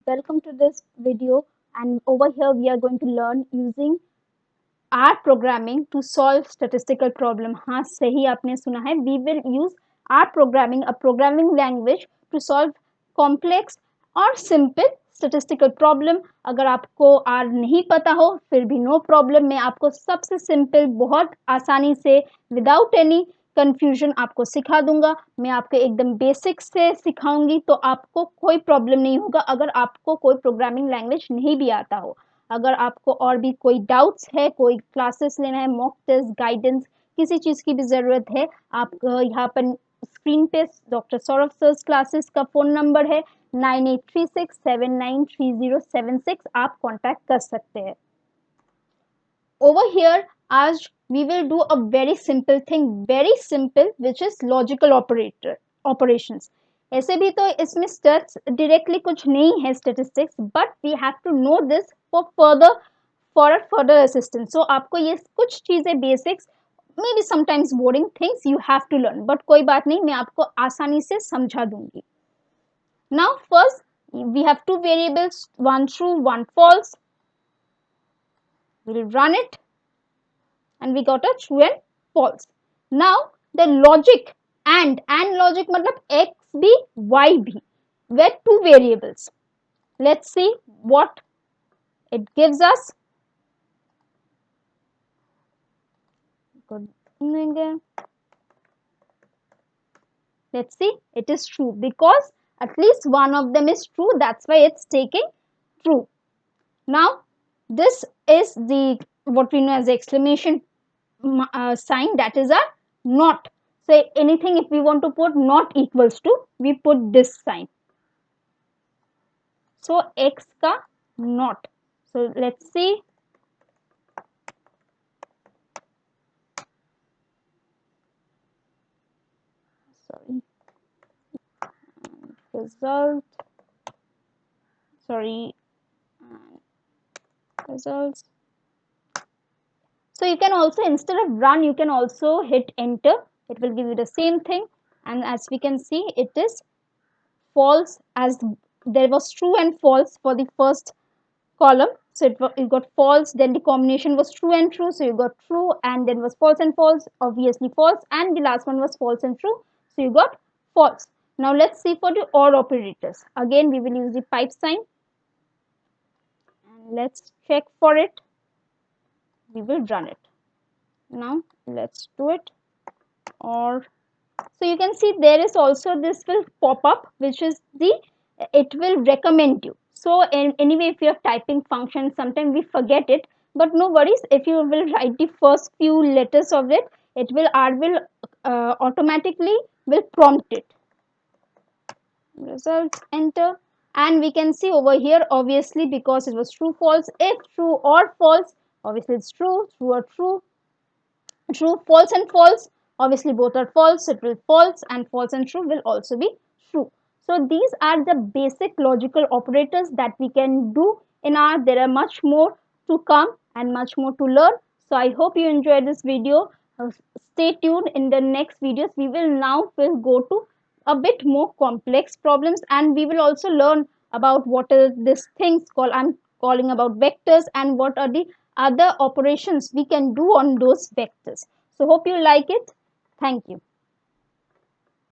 welcome to this video, and over here we are going to learn using RProgramming to solve statistical problem. हाँ सही आपने सुना है. We will use RProgramming, a programming language, to solve complex और simple statistical problem. अगर आपको R नहीं पता हो फिर भी no problem, मैं आपको सबसे simple बहुत आसानी से without any कंफ्यूजन आपको सिखा दूंगा. मैं आपको एकदम बेसिक से सिखाऊंगी तो आपको कोई प्रॉब्लम नहीं होगा अगर आपको कोई प्रोग्रामिंग लैंग्वेज नहीं भी आता हो. अगर आपको और भी कोई डाउट्स है, कोई क्लासेस लेना है, मॉक टेस्ट, गाइडेंस, किसी चीज़ की भी ज़रूरत है, आप यहाँ पर स्क्रीन पे डॉक्टर सौरभ सर क्लासेस का फ़ोन नंबर है 9836793076. आप कॉन्टैक्ट कर सकते हैं. Over here, आज we will do a very simple thing, very simple, which is logical operations. ऐसे भी तो इसमें stats directly कुछ नहीं है statistics, but we have to know this for further assistance. So आपको ये कुछ चीजें basics, maybe sometimes boring things you have to learn, but कोई बात नहीं, मैं आपको आसानी से समझा दूंगी. Now first we have two variables, one true, one false. We'll run it. And we got a true and false. Now the logic and logic matlab x b y b were two variables. Let's see what it gives us. Let's see, it is true because at least one of them is true, that's why it's taking true. Now this is the what we know as the exclamation sign, that is our not. So anything if we want to put not equals to, we put this sign. So x ka not. So let's see. Sorry. Result. Sorry. Results. So you can also, instead of run, you can also hit enter. It will give you the same thing. And as we can see, it is false, as there was true and false for the first column. So it got false, then the combination was true and true, so you got true, and then was false and false, obviously false, and the last one was false and true, so you got false. Now let's see for the OR operators. Again we will use the pipe sign and let's check for it. We will run it. Now let's do it. Or so you can see there is also, this will pop up, which is the, it will recommend you. So anyway, if you are typing function, sometimes we forget it, but no worries, if you will write the first few letters of it, it will R will automatically will prompt it. Results, enter, and we can see over here, obviously because it was true false, if true or false, obviously it's true, true or true, true, false and false, obviously both are false, it will false, and false and true will also be true. So these are the basic logical operators that we can do in R. There are much more to come and much more to learn. So I hope you enjoyed this video. Stay tuned. In the next videos we will go to a bit more complex problems, and we will also learn about what are these things called, I'm calling about vectors, and what are the other operations we can do on those vectors. So hope you like it. Thank you.